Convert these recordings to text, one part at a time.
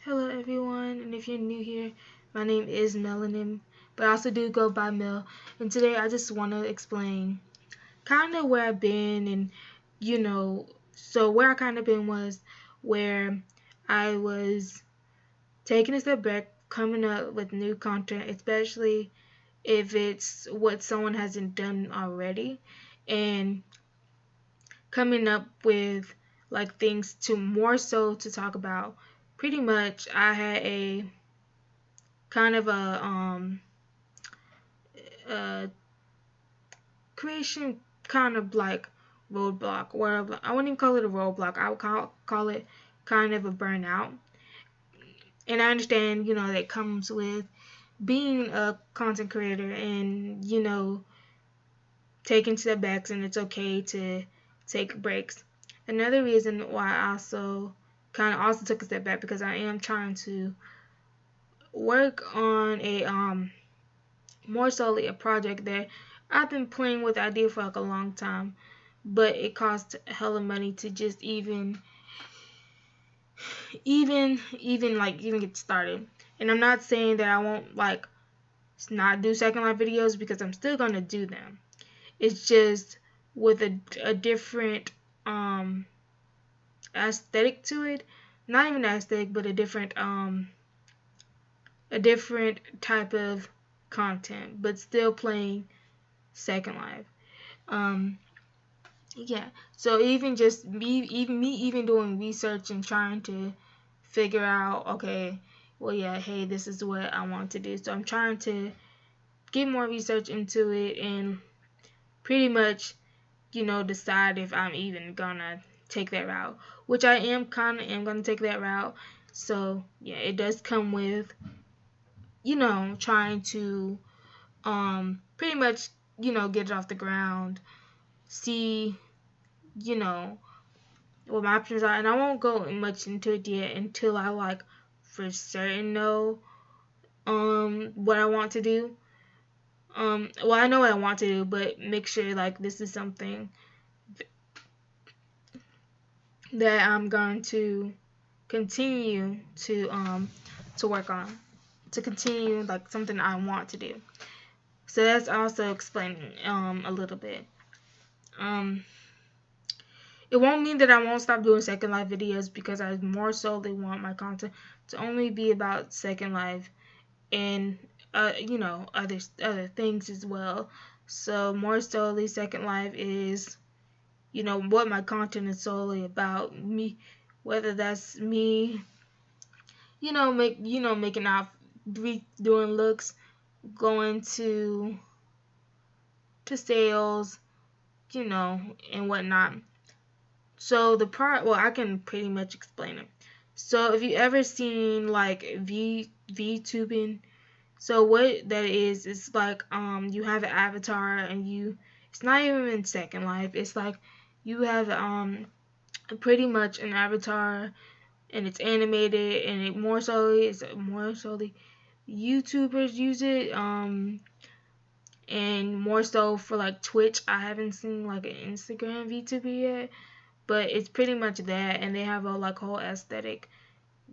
Hello everyone, and if you're new here, my name is Melanin, but I also do go by Mel, and today I just want to explain kind of where I've been, and so where I kind of been was where I was taking a step back, coming up with new content, especially if it's what someone hasn't done already, and coming up with like things to more so to talk about. Pretty much, I had a kind of a creation kind of like roadblock, or I wouldn't even call it a roadblock. I would call it kind of a burnout. And I understand, that comes with being a content creator, and taking setbacks, and it's okay to take breaks. Another reason why I also took a step back, because I am trying to work on a more solely a project that I've been playing with the idea for like a long time, but it costs hella money to just even get started. And I'm not saying that I won't like not do second life videos, because I'm still gonna do them. It's just with a different aesthetic to it. Not even aesthetic, but a different type of content, but still playing Second Life. Um, yeah. So even just me doing research and trying to figure out, okay, well, yeah, hey, this is what I want to do. So I'm trying to get more research into it, and pretty much, decide if I'm even gonna take that route, which I am gonna take that route. So yeah, it does come with, trying to pretty much, get it off the ground, see, you know, what my options are, and I won't go much into it yet until I like for certain know what I want to do. Well, I know what I want to do, but make sure like this is something that I'm going to continue to work on, to continue like something I want to do. So that's also explaining a little bit. Um, it won't mean that I won't stop doing Second Life videos, because I more solely want my content to only be about Second Life, and other things as well. So more solely, Second Life is what my content is solely about. Me, whether that's me, making out, doing looks, going to sales, and whatnot. So the part, well, I can pretty much explain it. So if you ever seen like Vtubing, so what that is like you have an avatar, and it's not even in Second Life. It's like you have pretty much an avatar, and it's animated, and it's more solely YouTubers use it, and more so for like Twitch. I haven't seen like an Instagram VTuber yet, but it's pretty much that, and they have a like whole aesthetic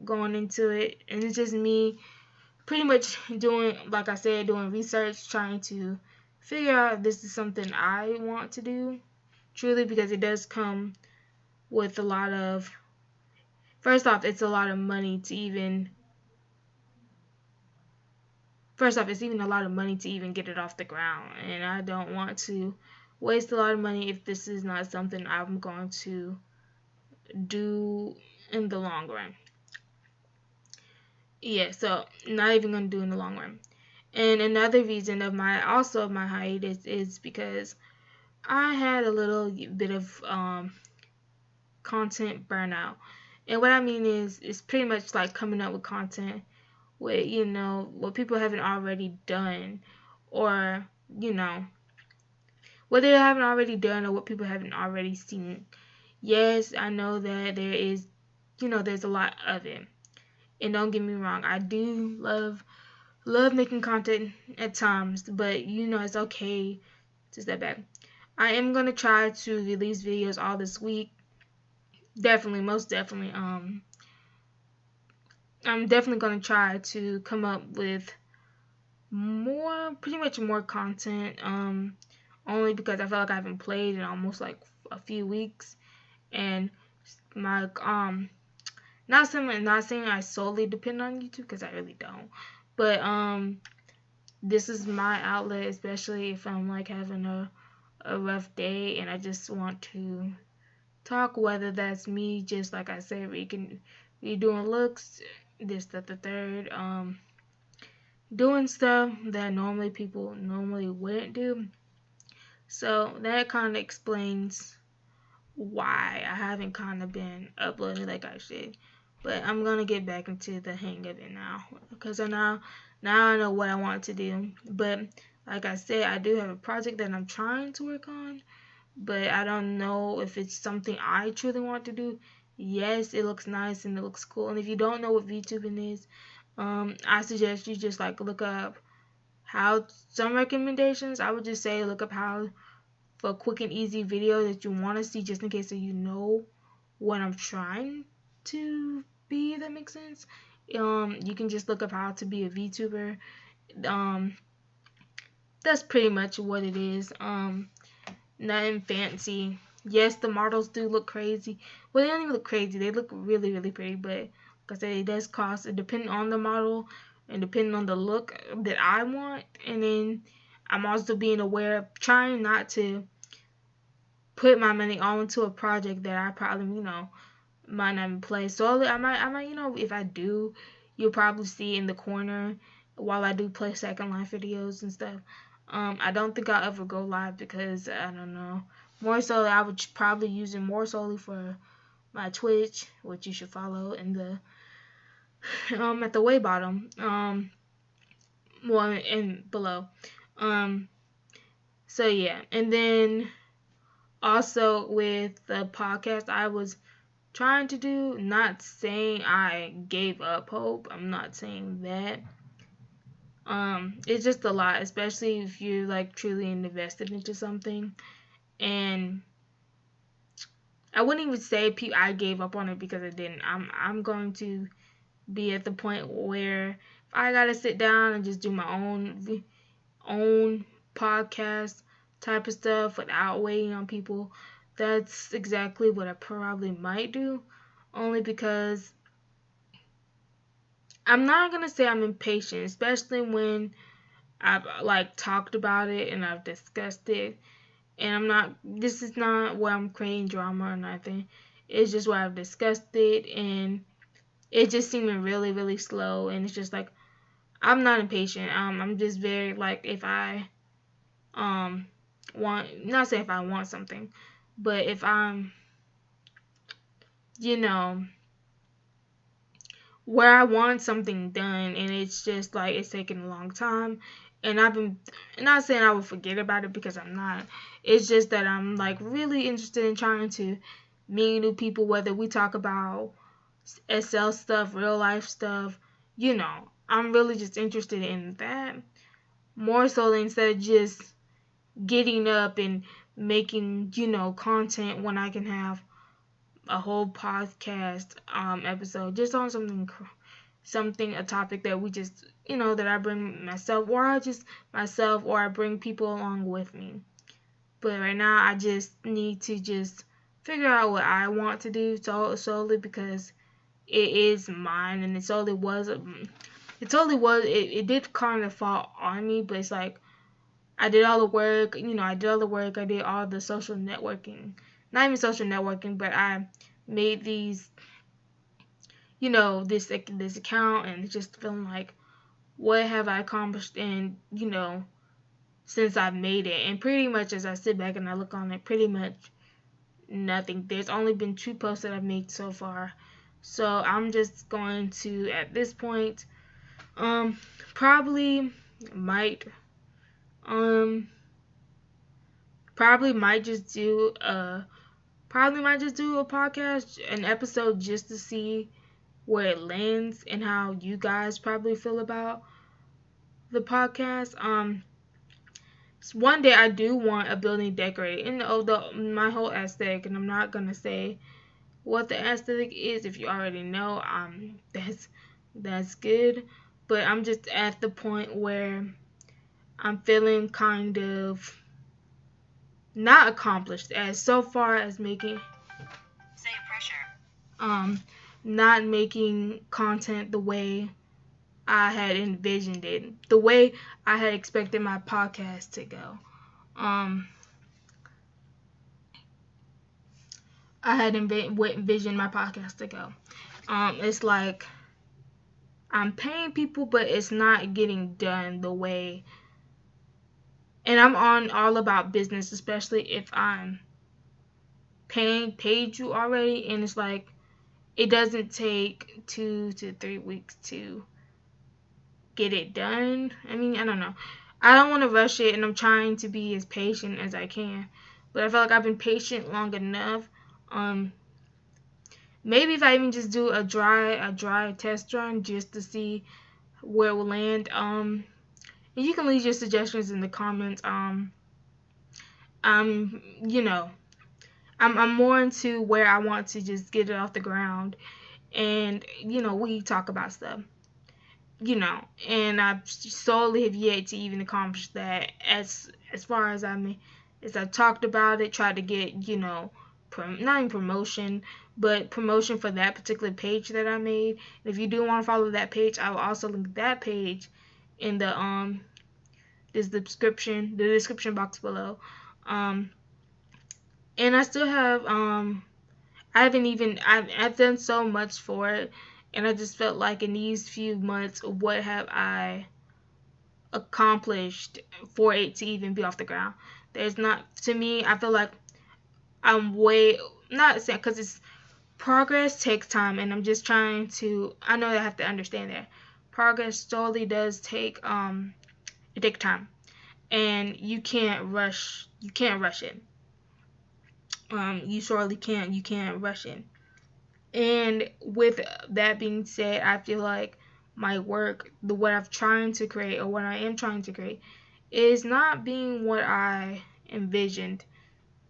going into it, and it's just me pretty much doing, like I said, doing research, trying to figure out if this is something I want to do truly, because it does come with a lot of, first off, it's a lot of money to even first off, it's even a lot of money to even get it off the ground, and I don't want to waste a lot of money if this is not something I'm going to do in the long run. Yeah, so not even gonna do in the long run. And another reason of my hiatus is because I had a little bit of content burnout. And what I mean is it's pretty much like coming up with content with, what people haven't already done, or, what they haven't already done, or what people haven't already seen. Yes, I know that there's a lot of it. And don't get me wrong, I do love making content at times, but it's okay to step back. I am gonna try to release videos all this week. Definitely, most definitely. I'm definitely gonna try to come up with pretty much more content. Only because I feel like I haven't played in almost like a few weeks, and my not saying I solely depend on YouTube because I really don't, but this is my outlet, especially if I'm like having a rough day and I just want to talk, whether that's me just like I said, doing looks, this, that, the third, doing stuff that normally people normally wouldn't do. So that kind of explains why I haven't kind of been uploading like I should. But I'm gonna get back into the hang of it now because now I know what I want to do. But like I said, I do have a project that I'm trying to work on, but I don't know if it's something I truly want to do. Yes, it looks nice and it looks cool. And if you don't know what VTubing is, I suggest you just like look up how some recommendations. I would just say look up how for a quick and easy video that you want to see, just in case so you know what I'm trying to be. If that makes sense. You can just look up how to be a VTuber. Um, that's pretty much what it is. Nothing fancy. Yes, the models do look crazy. Well, they don't even look crazy. They look really, really pretty. But like I said, it does cost, depending on the model and depending on the look that I want. And then I'm also being aware of trying not to put my money all into a project that I probably, might not even play. So I might, if I do, you'll probably see in the corner while I do play Second Life videos and stuff. I don't think I'll ever go live because I don't know. More so, I would probably use it more solely for my Twitch, which you should follow in the at the way bottom, well, and below. So yeah, and then also with the podcast, I was trying to do, not saying I gave up hope. I'm not saying that. It's just a lot, especially if you're like truly invested into something. And I wouldn't even say I gave up on it because I didn't. I'm going to be at the point where if I gotta sit down and just do my own podcast type of stuff without waiting on people, that's exactly what I probably might do. Only because I'm not gonna say I'm impatient, especially when I've like talked about it and I've discussed it. And I'm not. This is not where I'm creating drama or nothing. It's just where I've discussed it and it just seeming really, really slow. And it's just like I'm not impatient. I'm just very like if I want, not say if I want something, but if I'm, you know where I want something done and it's just like it's taking a long time, and I've been not saying I will forget about it because I'm not. It's just that I'm like really interested in trying to meet new people, whether we talk about SL stuff, real life stuff, I'm really just interested in that more so than instead of just getting up and making, content when I can have a whole podcast episode just on something, a topic that we just, that I bring myself, or I bring people along with me. But right now I just need to just figure out what I want to do solely because it is mine, and it did kind of fall on me, but it's like I did all the work, I did all the social networking, not even social networking, but I made this account, and it's just feeling like, what have I accomplished in, since I've made it? And pretty much as I sit back and I look on it, pretty much nothing. There's only been 2 posts that I've made so far. So I'm just going to, at this point, probably might, probably might just do a podcast, an episode, just to see where it lands and how you guys probably feel about the podcast. One day I do want a building decorated, and my whole aesthetic, and I'm not gonna say what the aesthetic is if you already know. That's That's good. But I'm just at the point where I'm feeling kind of not accomplished as so far as making say pressure. Not making content the way I had envisioned it, the way I had expected my podcast to go. Um, I had envisioned my podcast to go. It's like I'm paying people, but it's not getting done the way. And I'm on all about business, especially if I'm paid you already, and it's like it doesn't take 2 to 3 weeks to get it done. I mean, I don't know. I don't want to rush it, and I'm trying to be as patient as I can. But I feel like I've been patient long enough. Um, Maybe if I even just do a dry test run just to see where it will land. And you can leave your suggestions in the comments. You know, I'm more into where I want to just get it off the ground, and we talk about stuff. And I solely have yet to even accomplish that. As far as as I've talked about it, tried to get not even promotion, but promotion for that particular page that I made. And if you do want to follow that page, I will also link that page in the description box below. Um, and I still have I haven't even I've done so much for it, and I just felt like in these few months, what have I accomplished for it to even be off the ground? There's not, to me, I feel like I'm way, not saying, because it's progress takes time, and I'm just trying to, I know I have to understand that progress totally does take it takes time, and you can't rush it. You surely can't, you can't rush it. And with that being said, I feel like my work, what I'm trying to create, or what I am trying to create, is not being what I envisioned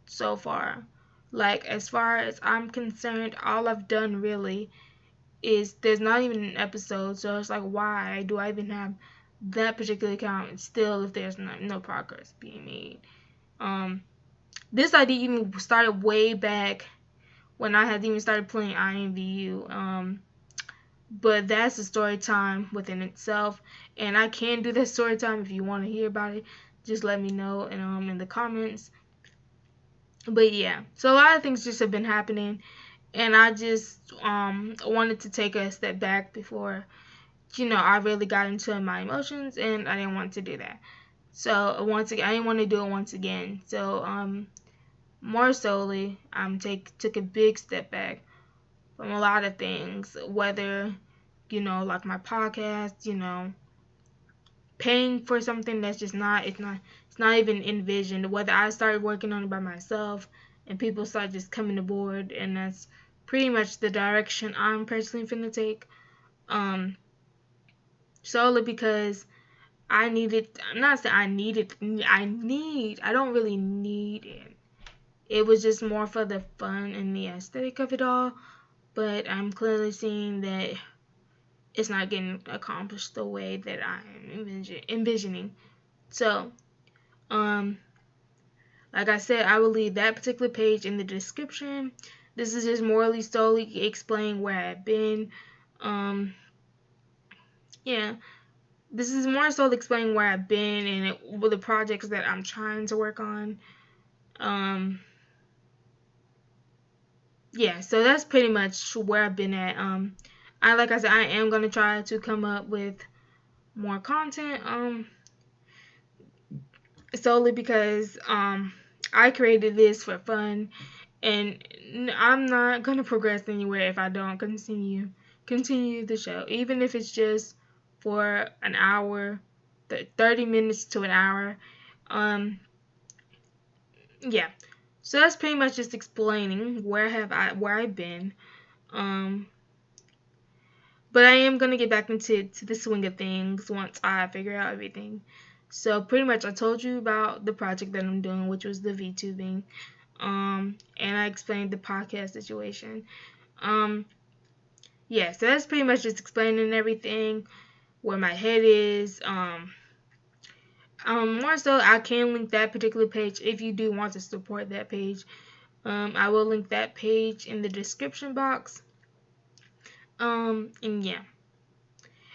so far. Like, as far as I'm concerned, all I've done really is there's not even an episode, so it's like, why do I even have that particular account still if there's no progress being made? This idea even started way back when I had even started playing IMVU. But that's a story time within itself, and I can do that story time if you want to hear about it. Just let me know in the comments. But yeah, so a lot of things just have been happening, and I just wanted to take a step back before I really got into my emotions, and I didn't want to do that. So once again, I didn't want to do it once again. So more solely, took a big step back from a lot of things, whether like my podcast, paying for something that's just it's not even envisioned, whether I started working on it by myself and people start just coming aboard, and that's pretty much the direction I'm personally finna take. Um, Solely because I'm not saying I don't really need it. It was just more for the fun and the aesthetic of it all, but I'm clearly seeing that it's not getting accomplished the way that I'm envisioning. So, um, like I said, I will leave that particular page in the description. This is just morally solely explaining where I've been. Yeah, this is more so explaining where I've been and with the projects that I'm trying to work on. Yeah, so that's pretty much where I've been at. Like I said, I am gonna try to come up with more content. Solely because I created this for fun, and I'm not gonna progress anywhere if I don't continue the show, even if it's just for an hour, 30 minutes to an hour. Yeah. So that's pretty much just explaining where I've been. Um, but I am gonna get back into the swing of things once I figure out everything. So pretty much I told you about the project that I'm doing, which was the VTubing. And I explained the podcast situation. Um, yeah, so that's pretty much just explaining everything, where my head is. More so, I can link that particular page if you do want to support that page. I will link that page in the description box. And yeah.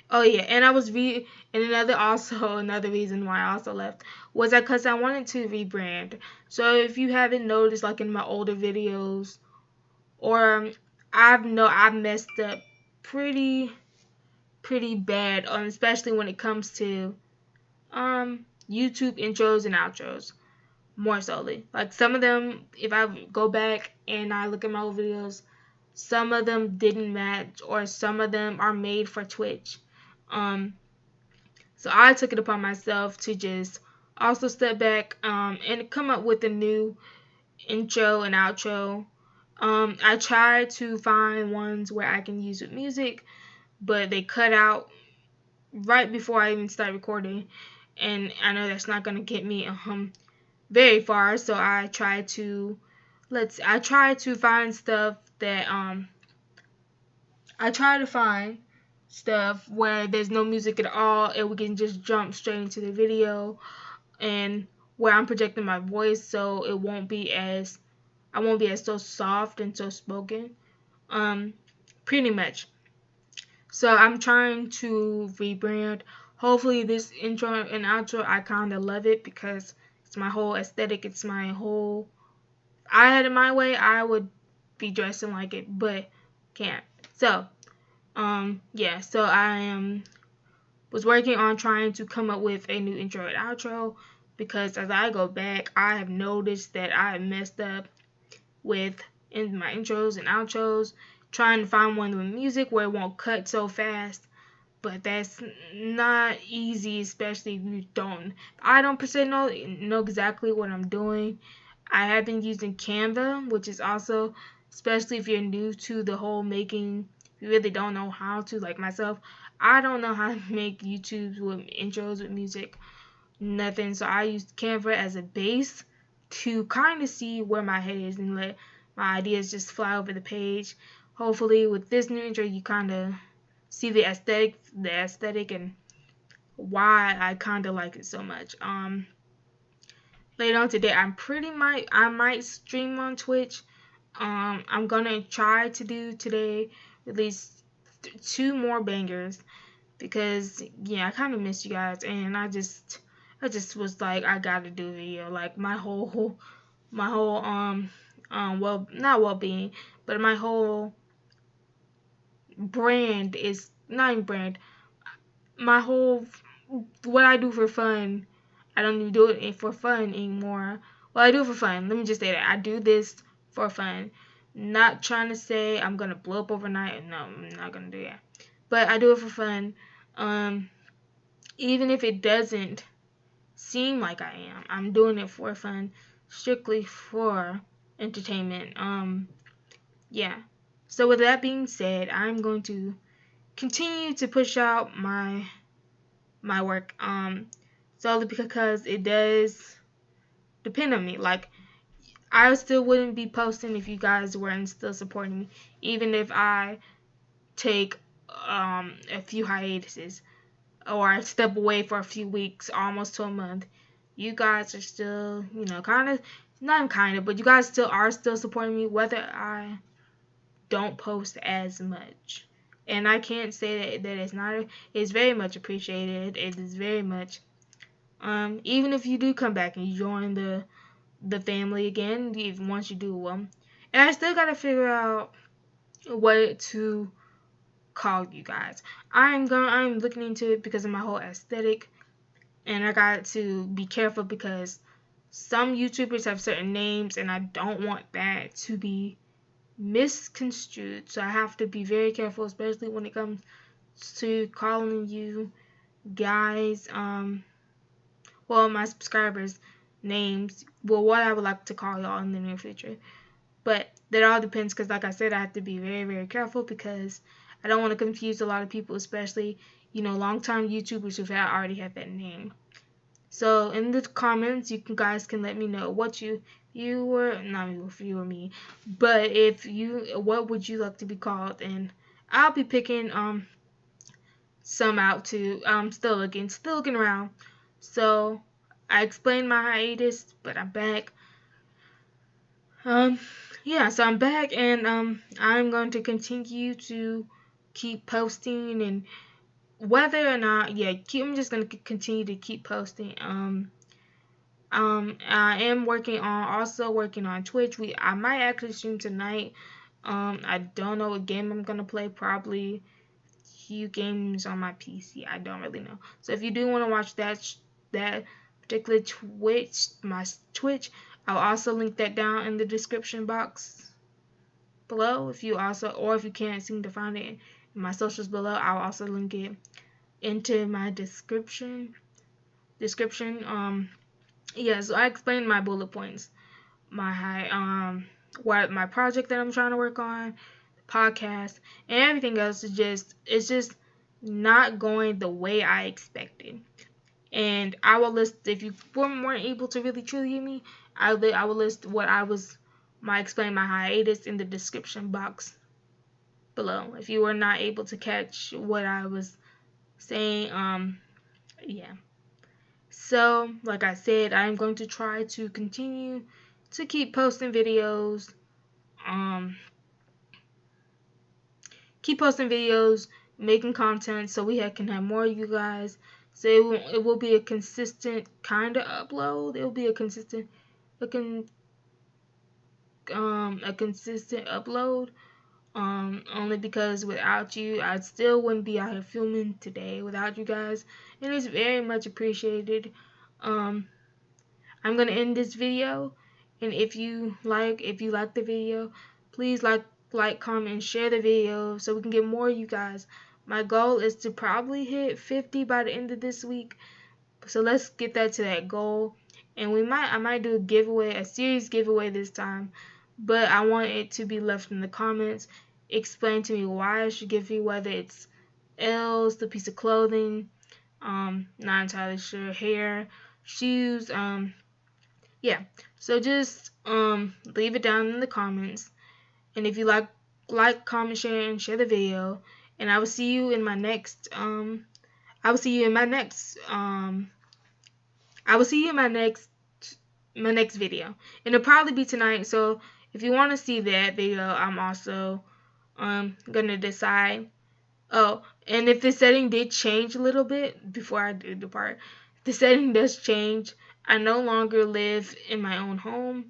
Oh yeah, and and another reason why I also left was that because I wanted to rebrand. So if you haven't noticed, like in my older videos, or I've messed up pretty bad, especially when it comes to YouTube intros and outros. More solely, like some of them, if I go back and I look at my old videos, some of them didn't match, or some of them are made for Twitch. Um, so I took it upon myself to just also step back and come up with a new intro and outro. I tried to find ones where I can use with music, but they cut out right before I even start recording, and I know that's not gonna get me very far. So I try to find stuff that I try to find stuff where there's no music at all and we can just jump straight into the video, and where I'm projecting my voice so it won't be as I won't be as so soft and so spoken. Um Pretty much. So I'm trying to rebrand. Hopefully this intro and outro, I kinda love it because it's my whole aesthetic, it's my whole I had it my way, I would be dressing like it, but can't. So yeah, so was working on trying to come up with a new intro and outro, because as I go back, I have noticed that I have messed up with in my intros and outros, trying to find one with music where it won't cut so fast. But that's not easy, especially if you don't. I don't per se know exactly what I'm doing. I have been using Canva, which is also, especially if you're new to the whole making, you really don't know how to, like myself. I don't know how to make YouTubes with intros with music, nothing. So I used Canva as a base to kind of see where my head is and let my ideas just fly over the page. Hopefully, with this new intro, you kind of see the aesthetic, and why I kind of like it so much. Later on today, I might stream on Twitch. I'm gonna try to do today at least two more bangers, because yeah, I kind of miss you guys, and I just was like, I gotta do a video. Like my whole well, not well being, but my whole brand is not even brand. My whole what I do for fun, I don't even do it for fun anymore. Well, I do it for fun. Let me just say that I do this for fun. Not trying to say I'm gonna blow up overnight. No, I'm not gonna do that. But I do it for fun. Um, Even if it doesn't seem like I am, I'm doing it for fun, strictly for entertainment. Yeah. So with that being said, I'm going to continue to push out my work. Solely because it does depend on me. Like, I still wouldn't be posting if you guys weren't still supporting me, even if I take a few hiatuses, or I step away for a few weeks, almost to a month. You guys are still, kind of, not kind of, but you guys still are still supporting me, whether I don't post as much. And I can't say that it's not. It's very much appreciated. It is very much. Even if you do come back and you join the family again, even once you do one, and I still gotta figure out what to call you guys. I'm looking into it because of my whole aesthetic, and I got to be careful because some YouTubers have certain names, and I don't want that to be misconstrued. So I have to be very careful, especially when it comes to calling you guys, my subscribers names, well, what I would like to call y'all in the near future. But that all depends, because like I said, I have to be very, very careful, because I don't want to confuse a lot of people, especially, long-time YouTubers who've already had that name. So in the comments, you guys can let me know what you were, not if you or me, but what would you like to be called, and I'll be picking some out too. I'm still looking around. So I explained my hiatus, but I'm back. Um, yeah, so I'm back, and I'm going to continue to keep posting, and whether or not, yeah, I'm just gonna continue to keep posting. I am also working on Twitch. I might actually stream tonight. I don't know what game I'm gonna play. Probably few games on my PC. I don't really know. So if you do want to watch that particular my Twitch, I'll also link that down in the description box below. If you can't seem to find it in my socials below, I'll also link it into my description. Yeah. So I explained my bullet points, what my project that I'm trying to work on, podcast, and everything else it's just not going the way I expected. And I will list, if you weren't able to really truly hear me, I will list what I was explain my hiatus in the description box below. If you were not able to catch what I was saying, yeah. So, like I said, I'm going to try to continue to keep posting videos, um, making content so we can have more of you guys. So it will be a consistent kind of upload. It will be a consistent a consistent upload. Only because without you, I still wouldn't be out here filming today without you guys, and it's very much appreciated. Um, I'm gonna end this video, and if you like the video, please comment, and share the video so we can get more of you guys. My goal is to probably hit 50 by the end of this week, so let's get to that goal. And I might do a series giveaway this time, but I want it to be left in the comments. Explain to me why I should give you, whether it's L's, the piece of clothing, not entirely sure, hair, shoes, yeah. So just leave it down in the comments, and if you comment, share, and share the video, and I will see you in my next I will see you in my next my next video, and it'll probably be tonight. So if you want to see that video, I'm also gonna decide. Oh, and if the setting did change a little bit before I do the part, the setting does change. I no longer live in my own home.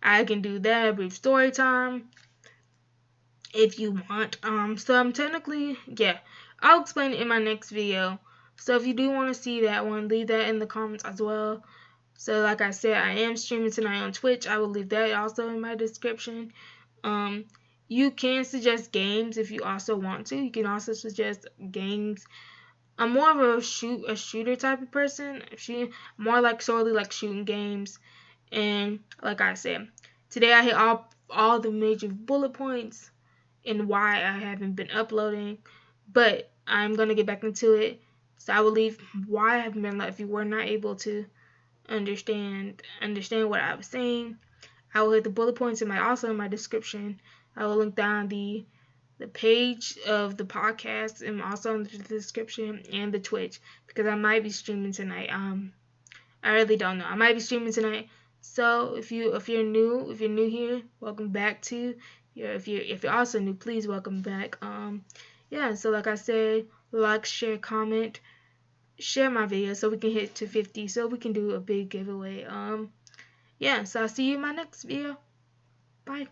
I can do that, a brief story time, if you want. So I'm technically, yeah, I'll explain it in my next video. So if you do want to see that one, leave that in the comments as well. So like I said, I am streaming tonight on Twitch. I will leave that also in my description. You can suggest games if you also want to. You can also suggest games. I'm more of a shooter type of person. More like solely like shooting games. And like I said, today I hit all the major bullet points and why I haven't been uploading. But I'm gonna get back into it. So I will leave why I haven't been, if you were not able to understand what I was saying. I will hit the bullet points in my description. I will link down the page of the podcast, and also in the description, and the Twitch, because I might be streaming tonight. I really don't know. I might be streaming tonight. So if you're new here, welcome back to. If you're also new, please welcome back. Yeah. So like I said, like, share, comment, share my video so we can hit to 50, so we can do a big giveaway. Yeah. So I'll see you in my next video. Bye.